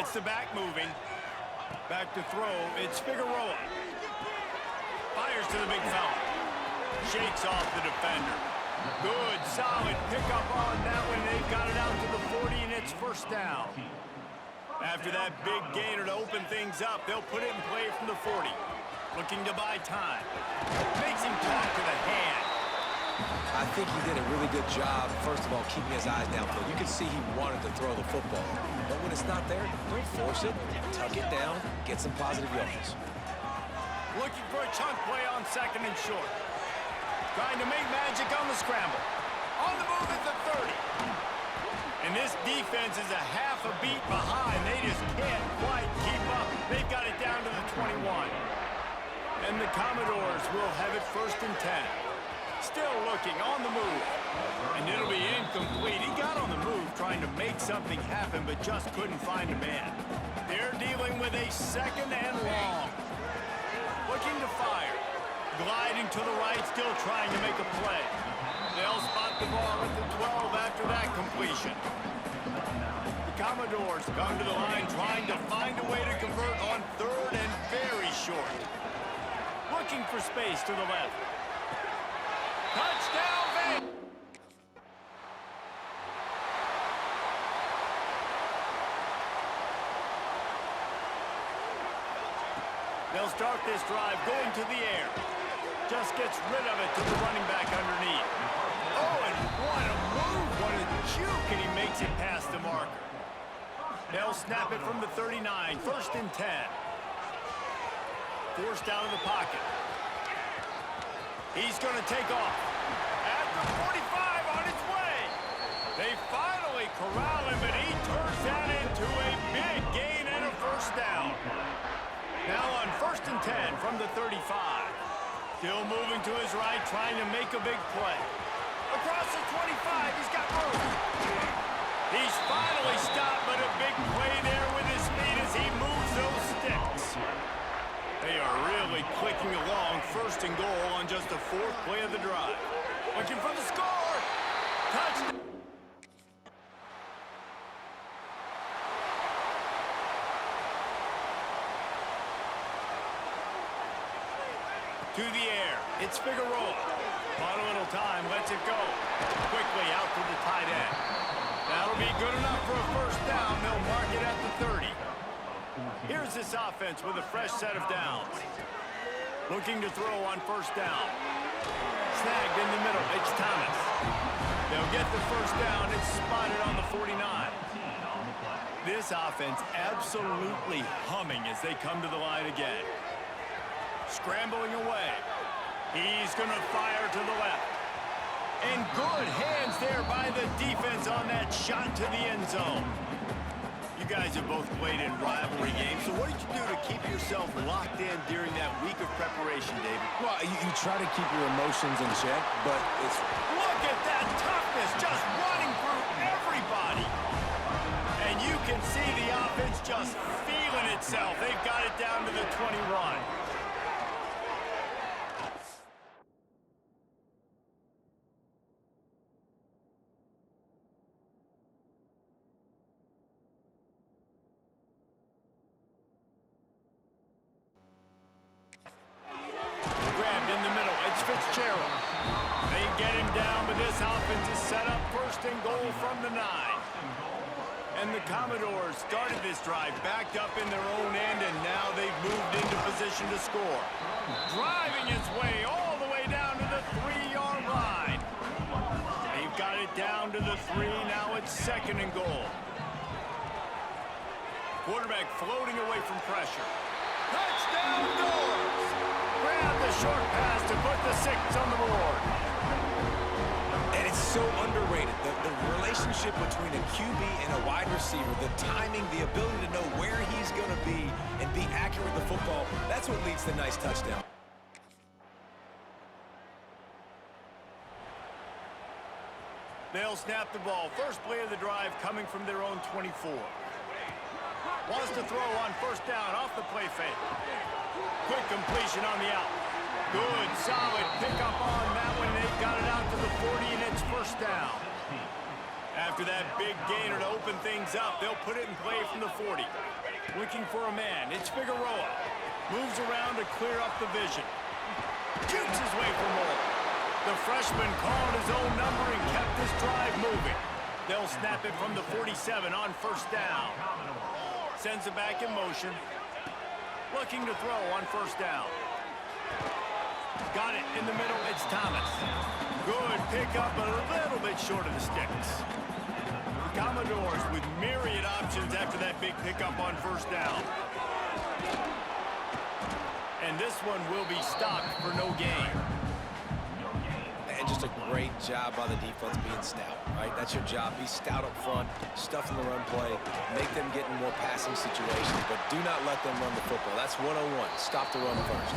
Gets the back moving. Back to throw. It's Figueroa. Fires to the big fella. Shakes off the defender. Good, solid pickup on that one. They've got it out to the 40, and it's first down. After that big gainer to open things up, they'll put it in play from the 40. Looking to buy time. Makes him talk to the hand. I think he did a really good job, first of all, keeping his eyes downfield. You can see he wanted to throw the football. But when it's not there, don't force it. Tuck it down. Get some positive yards. Looking for a chunk play on second and short. Trying to make magic on the scramble. On the move at the 30. And this defense is a half a beat behind. They just can't quite keep up. They've got it down to the 21. And the Commodores will have it first and 10. Still looking on the move. And it'll be incomplete. He got on the move trying to make something happen, but just couldn't find a man. They're dealing with a second and long. Looking to fire. Gliding to the right, still trying to make a play. They'll spot the ball at the 12 after that completion. The Commodores come to the line trying to find a way to convert on third and very short. Looking for space to the left. Touchdown, Vegas! They'll start this drive going to the air. Just gets rid of it to the running back underneath. Oh, and what a move, what a juke, and he makes it past the marker. They'll snap it from the 39, first and 10. Forced out of the pocket. He's going to take off. At the 45 on his way. They finally corral him, but he turns that into a big gain and a first down. Now on first and 10 from the 35. Still moving to his right, trying to make a big play. Across the 25, he's got room. He's finally stopped, but a big play there with his feet as he moves those sticks. They are really clicking along, first and goal on just the fourth play of the drive. Looking for the score. Touchdown. To the air. It's Figueroa. Bought a little time, lets it go. Quickly out to the tight end. That'll be good enough for a first down. They'll mark it at the 30. Here's this offense with a fresh set of downs. Looking to throw on first down. Snagged in the middle. It's Thomas. They'll get the first down. It's spotted on the 49. This offense absolutely humming as they come to the line again. Scrambling away. He's going to fire to the left. And good hands there by the defense on that shot to the end zone. You guys have both played in rivalry games, so what did you do to keep yourself locked in during that week of preparation, David? Well, you try to keep your emotions in check, but it's... Look at that toughness just running through everybody. And you can see the offense just feeling itself. They've got it down to the 21. They get him down, but this offense is set up first and goal from the 9. And the Commodores started this drive backed up in their own end, and now they've moved into position to score. Driving his way all the way down to the 3-yard line. They've got it down to the 3. Now it's second and goal. Quarterback floating away from pressure. Touchdown, Doors! Grab the short pass to put the 6 on the board. And it's so underrated. The relationship between a QB and a wide receiver, the timing, the ability to know where he's going to be and be accurate with the football, that's what leads to nice touchdown. They'll snap the ball. First play of the drive coming from their own 24. Wants to throw on first down off the play fake. Quick completion on the out. Good, solid pickup on that one. They've got it out to the 40, and it's first down. After that big gainer to open things up, they'll put it in play from the 40. Looking for a man. It's Figueroa. Moves around to clear up the vision. Shoots his way for more. The freshman called his own number and kept this drive moving. They'll snap it from the 47 on first down. Sends it back in motion. Looking to throw on first down. Got it in the middle. It's Thomas. Good pickup, but a little bit short of the sticks. Commodores with myriad options after that big pickup on first down. And this one will be stopped for no gain. And just a great job by the defense being stout, right? That's your job. Be stout up front, stuff in the run play, make them get in more passing situations, but do not let them run the football. That's 101. Stop the run first.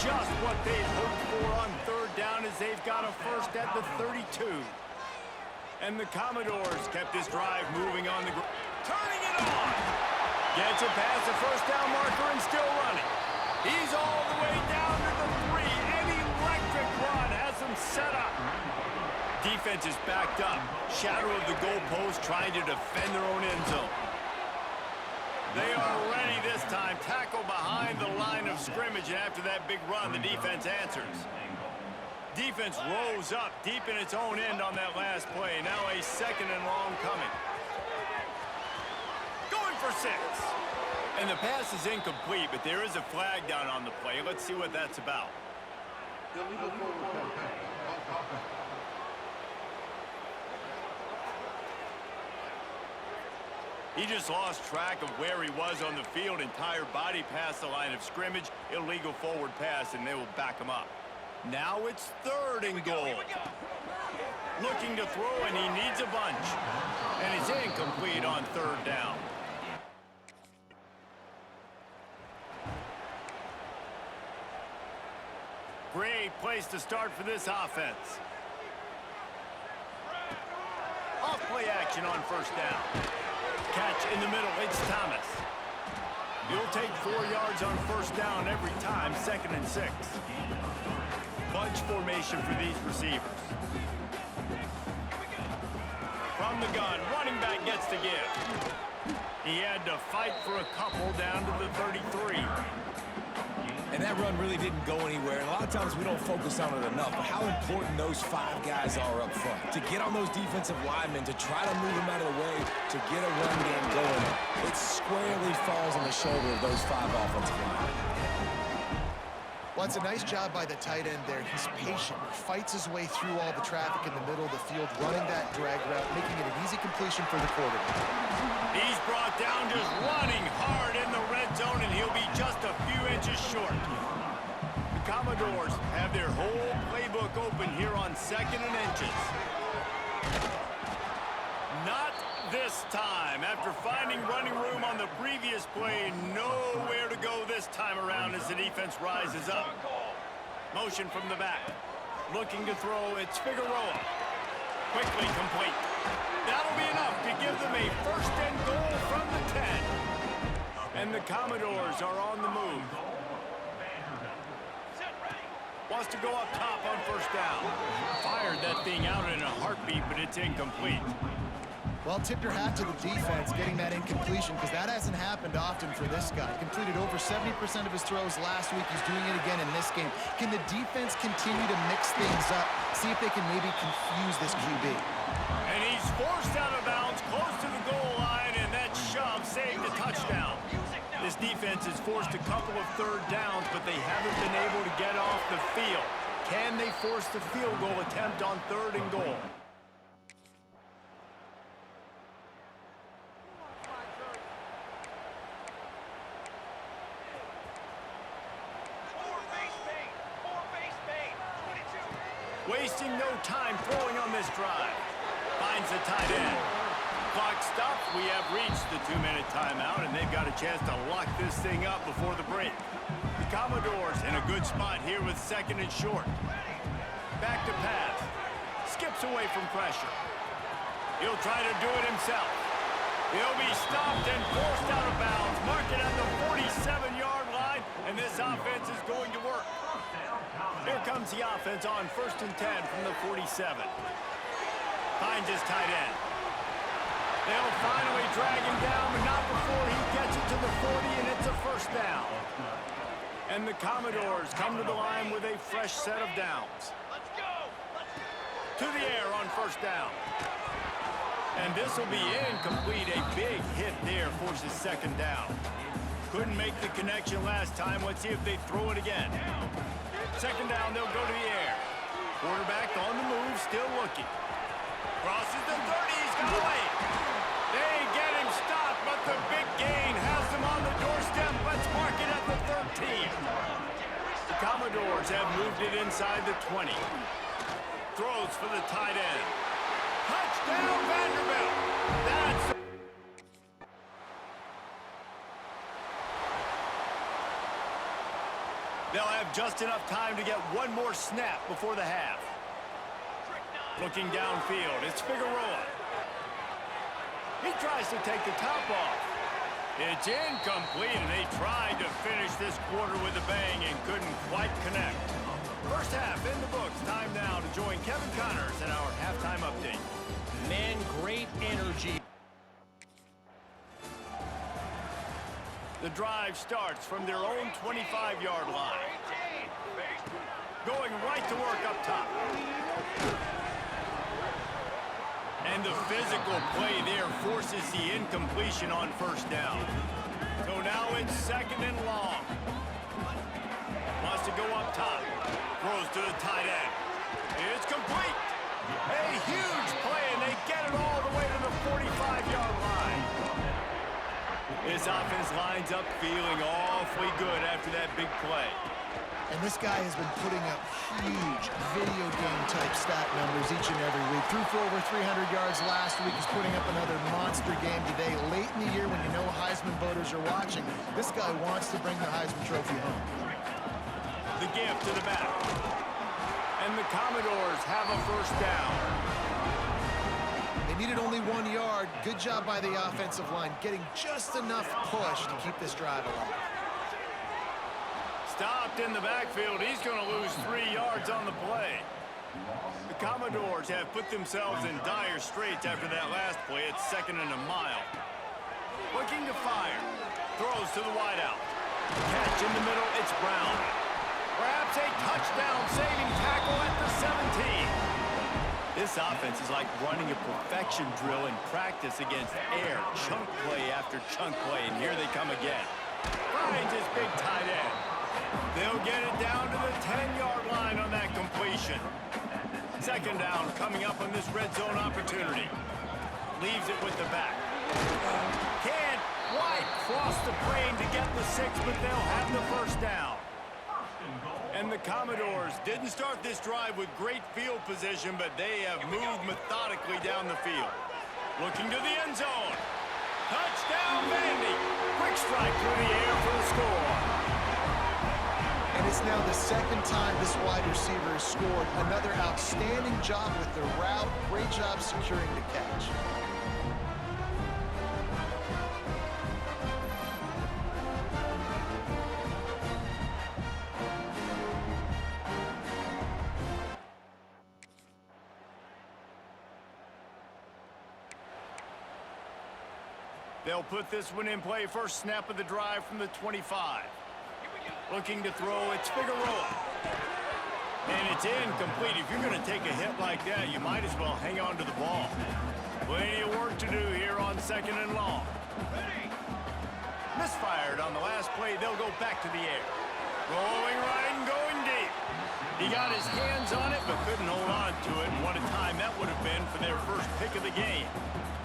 Just what they've hoped for on third down as they've got a first at the 32. And the Commodores kept this drive moving on the ground. Turning it on! Gets it past the first down marker and still running. He's all the way down to the 3. An electric run has him set up. Defense is backed up. Shadow of the goalpost trying to defend their own end zone. They are ready this time. Tackle behind the line of scrimmage, and after that big run, the defense answers. Defense rose up deep in its own end on that last play. Now a second and long coming. Going for 6. And the pass is incomplete, but there is a flag down on the play. Let's see what that's about. He just lost track of where he was on the field. Entire body past the line of scrimmage. Illegal forward pass, and they will back him up. Now it's third and goal. Looking to throw, and he needs a bunch. And it's incomplete on third down. Great place to start for this offense. Off-play action on first down. Catch in the middle, it's Thomas. You'll take 4 yards on first down every time, 2nd and 6. Bunch formation for these receivers. From the gun, running back gets to give. He had to fight for a couple down to the 33. And that run really didn't go anywhere. And a lot of times we don't focus on it enough. But how important those 5 guys are up front. To get on those defensive linemen, to try to move them out of the way, to get a run game going. It squarely falls on the shoulder of those 5 offensive linemen. Well, it's a nice job by the tight end there. He's patient. He fights his way through all the traffic in the middle of the field, running that drag route, making it an easy completion for the quarterback. He's brought down just running hard in the red zone, and he'll be just a few inches short. The Commodores have their whole playbook open here on 2nd and inches. Not this time. After finding running room on the previous play, nowhere to go this time around as the defense rises up. Motion from the back. Looking to throw, it's Figueroa. Quickly complete. That'll be enough to give them a first and goal from the 10. And the Commodores are on the move. Wants to go up top on first down. Fired that thing out in a heartbeat, but it's incomplete. Well, tip your hat to the defense getting that incompletion, because that hasn't happened often for this guy. Completed over 70% of his throws last week. He's doing it again in this game. Can the defense continue to mix things up, see if they can maybe confuse this QB? And he's forced out of bounds close to the goal line, and that shove saved a touchdown. This defense has forced a couple of third downs, but they haven't been able to get off the field. Can they force the field goal attempt on 3rd and goal? Wasting no time throwing on this drive. Finds the tight end. Clock stops. We have reached the 2-minute timeout, and they've got a chance to lock this thing up before the break. The Commodores in a good spot here with 2nd and short. Back to pass. Skips away from pressure. He'll try to do it himself. He'll be stopped and forced out of bounds. Mark it at the 47-yard line, and this offense is going to work. Here comes the offense on 1st and 10 from the 47. Finds his tight end. They'll finally drag him down, but not before he gets it to the 40, and it's a first down. And the Commodores come to the line with a fresh set of downs. To the air on first down. And this will be incomplete. A big hit there forces second down. Couldn't make the connection last time. Let's see if they throw it again. Second down, they'll go to the air. Quarterback on the move, still looking. Crosses the 30, he's got away. They get him stopped, but the big gain has them on the doorstep. Let's mark it at the 13. The Commodores have moved it inside the 20. Throws for the tight end. Touchdown, Vanderbilt. That's... They'll have just enough time to get one more snap before the half. Looking downfield, it's Figueroa. He tries to take the top off. It's incomplete, and they tried to finish this quarter with a bang and couldn't quite connect. First half in the books. Time now to join Kevin Connors in our halftime update. Man, great energy. The drive starts from their own 25-yard line. Going right to work up top. And the physical play there forces the incompletion on first down. So now it's second and long. Wants to go up top. Throws to the tight end. It's complete. A huge play, and they get it all the way to the 45-yard line. This offense lines up feeling awfully good after that big play. And this guy has been putting up huge video game-type stat numbers each and every week. Threw for over 300 yards last week. He's putting up another monster game today. Late in the year when you know Heisman voters are watching, this guy wants to bring the Heisman Trophy home. The give to the back. And the Commodores have a first down. They needed only 1 yard. Good job by the offensive line, getting just enough push to keep this drive alive. Stopped in the backfield. He's going to lose 3 yards on the play. The Commodores have put themselves in dire straits after that last play. It's second and a mile. Looking to fire. Throws to the wideout. Catch in the middle. It's Brown. Perhaps a touchdown-saving tackle at the 17. This offense is like running a perfection drill in practice against air. Chunk play after chunk play, and here they come again. Finds his big tight end. They'll get it down to the 10-yard line on that completion. Second down coming up on this red zone opportunity. Leaves it with the back. Can't quite cross the plane to get the 6, but they'll have the first down. And the Commodores didn't start this drive with great field position, but they have moved methodically down the field. Looking to the end zone. Touchdown, Vandy. Quick strike through the air for the score. And it's now the second time this wide receiver has scored. Another outstanding job with the route. Great job securing the catch. They'll put this one in play. First snap of the drive from the 25. Looking to throw, it's Figueroa. And it's incomplete. If you're going to take a hit like that, you might as well hang on to the ball. Plenty of work to do here on second and long. Misfired on the last play. They'll go back to the air. Rolling right and going deep. He got his hands on it, but couldn't hold on to it. And what a time that would have been for their first pick of the game.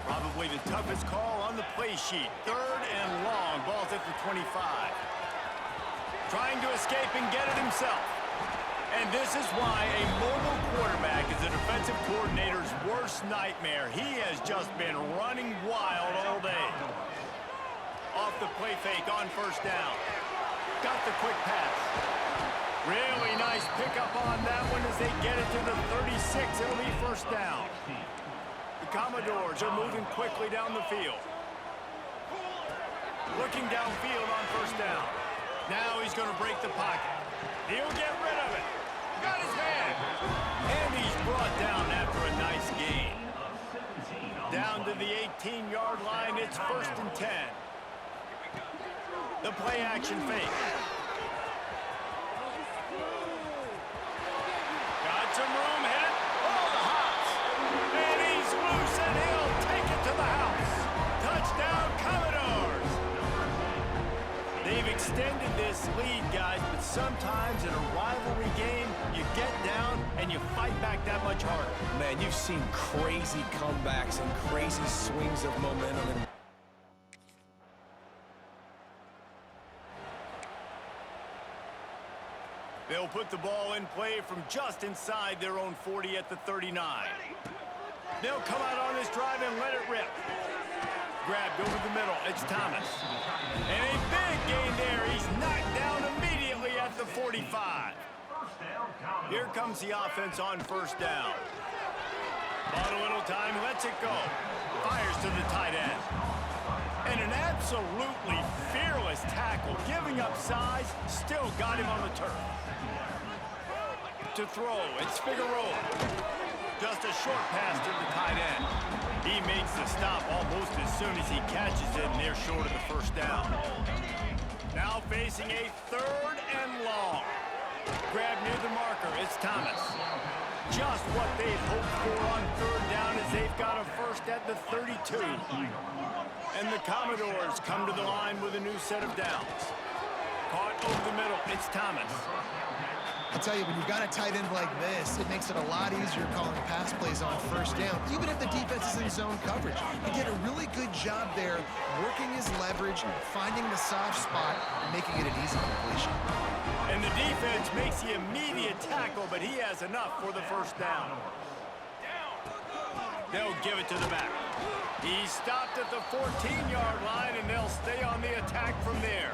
Probably the toughest call on the play sheet. Third and long. Ball's at the 25. Trying to escape and get it himself. And this is why a mobile quarterback is a defensive coordinator's worst nightmare. He has just been running wild all day. Off the play fake on first down. Got the quick pass. Really nice pickup on that one as they get it to the 36. It'll be first down. The Commodores are moving quickly down the field. Looking downfield on first down. Now he's going to break the pocket. He'll get rid of it. Got his man. And he's brought down after a nice gain. 18-yard line. It's 1st and 10. The play action fake. Got some room, hit it. Oh, the hops. And he's loose, and he'll take it to the house. Touchdown, Commodores. They've extended this lead, guys, but sometimes in a rivalry game, you get down and you fight back that much harder. Man, you've seen crazy comebacks and crazy swings of momentum. And they'll put the ball in play from just inside their own 40 at the 39. They'll come out on this drive and let it rip. Grabbed over the middle. It's Thomas. And a big gain there. He's knocked down immediately at the 45. Here comes the offense on 1st down. Bought a little time, lets it go. Fires to the tight end. And an absolutely fearless tackle. Giving up size, still got him on the turf. To throw, it's Figueroa. Just a short pass to the tight end. He makes the stop almost as soon as he catches it, and they're short of the 1st down. Now facing a 3rd and long. Grab near the marker, it's Thomas. Just what they'd hoped for on 3rd down as they've got a 1st at the 32. And the Commodores come to the line with a new set of downs. Caught over the middle, it's Thomas. I'll tell you, when you've got a tight end like this, it makes it a lot easier calling pass plays on 1st down, even if the defense is in zone coverage. He did a really good job there, working his leverage, finding the soft spot, and making it an easy completion. And the defense makes the immediate tackle, but he has enough for the 1st down. They'll give it to the back. He stopped at the 14-yard line, and they'll stay on the attack from there.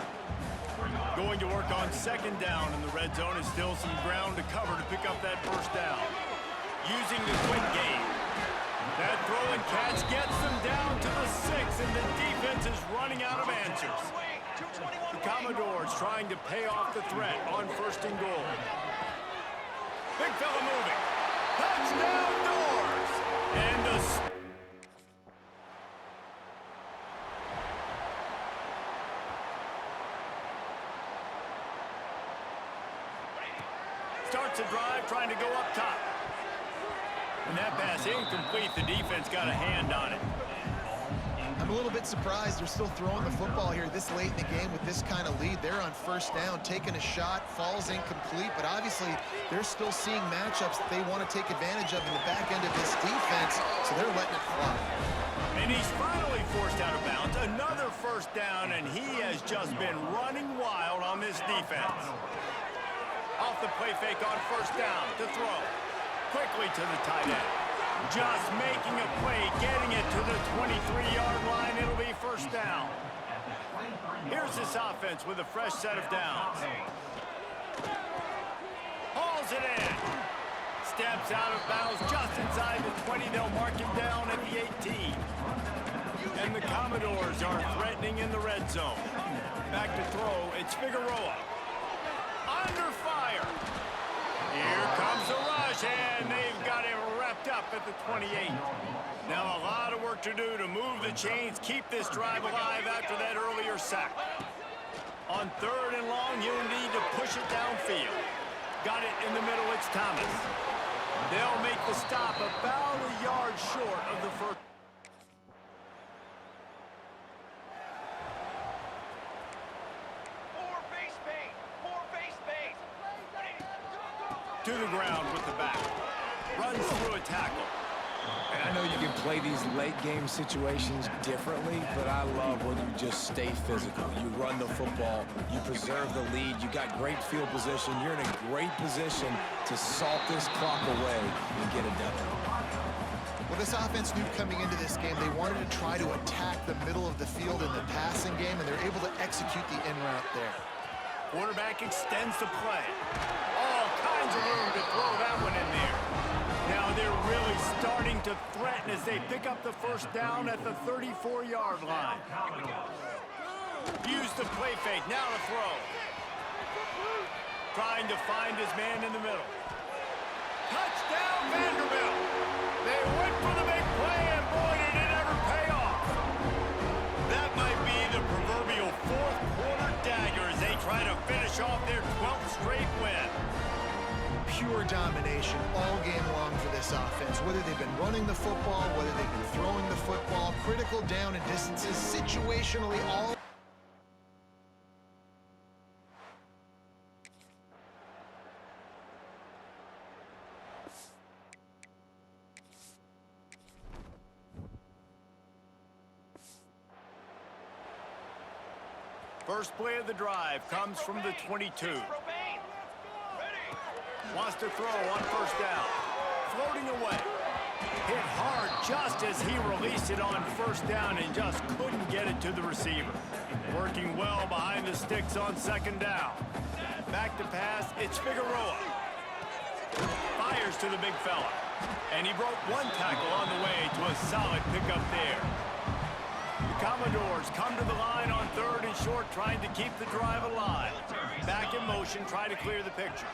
Going to work on 2nd down in the red zone, is still some ground to cover to pick up that 1st down. Using the quick game. That throw and catch gets them down to the 6, and the defense is running out of answers. The Commodores trying to pay off the threat on 1st and goal. Big fella moving. Touchdown, Doors! And the starts a drive trying to go up top. And that pass incomplete. The defense got a hand on it. I'm a little bit surprised they're still throwing the football here this late in the game with this kind of lead. They're on 1st down, taking a shot, falls incomplete, but obviously they're still seeing matchups that they want to take advantage of in the back end of this defense, so they're letting it fly. And he's finally forced out of bounds. Another 1st down, and he has just been running wild on this defense. Off the play fake on 1st down to throw. Quickly to the tight end. Just making a play, getting it to the 23-yard line. It'll be 1st down. Here's this offense with a fresh set of downs. Hauls it in. Steps out of bounds just inside the 20. They'll mark him down at the 18. And the Commodores are threatening in the red zone. Back to throw, it's Figueroa. Under fire. Here comes the rush, and they've got him wrapped up at the 28. Now a lot of work to do to move the chains, keep this drive alive after that earlier sack. On 3rd and long, you'll need to push it downfield. Got it in the middle, it's Thomas. They'll make the stop about a yard short of the 1st. To the ground with the back. Runs through a tackle. And I know you can play these late-game situations differently, but I love when you just stay physical. You run the football, you preserve the lead, you got great field position, you're in a great position to salt this clock away and get a W. Well, this offense knew coming into this game they wanted to try to attack the middle of the field in the passing game, and they're able to execute the in route there. Quarterback extends the play. All kinds of room to throw that one in there. Now they're really starting to threaten as they pick up the 1st down at the 34-yard line. Use the play fake, now to throw. Trying to find his man in the middle. Touchdown, Vanderbilt! They went for the big play, and boy, did it ever pay off. domination all game long for this offense. Whether they've been running the football, whether they've been throwing the football, critical down and distances, situationally all. First play of the drive comes from the 22. Wants to throw on first down. Floating away. Hit hard just as he released it on first down and just couldn't get it to the receiver. Working well behind the sticks on second down. Back to pass, it's Figueroa. Fires to the big fella. And he broke one tackle on the way to a solid pickup there. The Commodores come to the line on third and short, trying to keep the drive alive. Back in motion, try to clear the picture.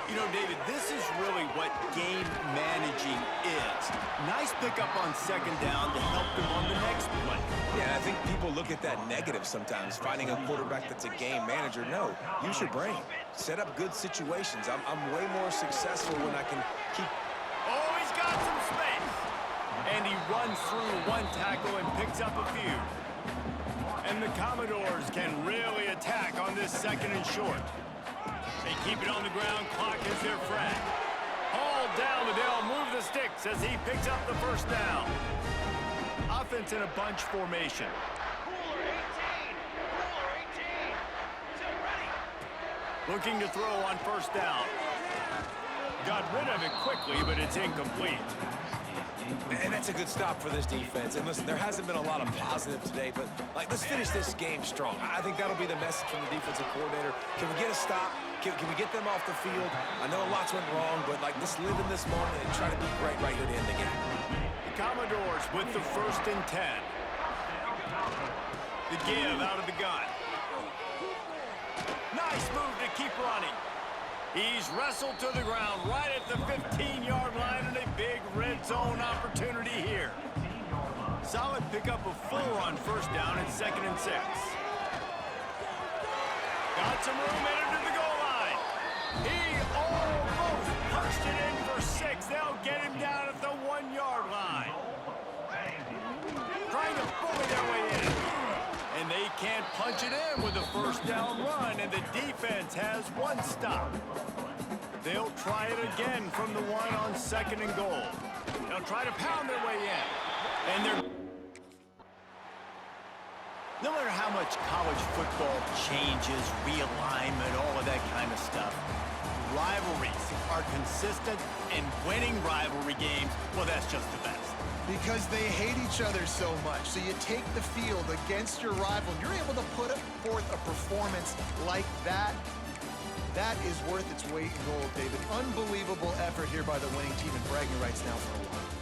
You know, David, this is really what game managing is. Nice pickup on second down to help them on the next play. Yeah, I think people look at that negative sometimes, finding a quarterback that's a game manager. No, use your brain. Set up good situations. I'm way more successful when I can keep... Oh, he's got some space. And he runs through one tackle and picks up a few. And the Commodores can really attack on this second and short. They keep it on the ground, clock is their friend. Hauled down, but they'll move the sticks as he picks up the first down. Offense in a bunch formation. Looking to throw on first down. Got rid of it quickly, but it's incomplete. And that's a good stop for this defense. And listen, there hasn't been a lot of positive today, but let's finish this game strong. I think that'll be the message from the defensive coordinator. Can we get a stop? Can we get them off the field? I know lots went wrong, but just live in this moment and try to be great right here to end the game. The Commodores with the 1st and 10. The give out of the gun. Nice move to keep running. He's wrestled to the ground right at the 15-yard line and a big red zone opportunity here. Solid pickup of 4 on first down and 2nd and 6. Got some room headed to the goal line. He almost punched it in for 6. They'll get him down at the 1-yard line. Trying to bully their way in. And they can't punch it in with a first down run, and the defense has one stop. They'll try it again from the 1 on 2nd and goal. They'll try to pound their way in. And they're... No matter how much college football changes, realignment, all of that kind of stuff, rivalries are consistent, and winning rivalry games, well, that's just the best. Because they hate each other so much. So you take the field against your rival, and you're able to put forth a performance like that. That is worth its weight in gold, David. Unbelievable effort here by the winning team, and bragging rights now for a while.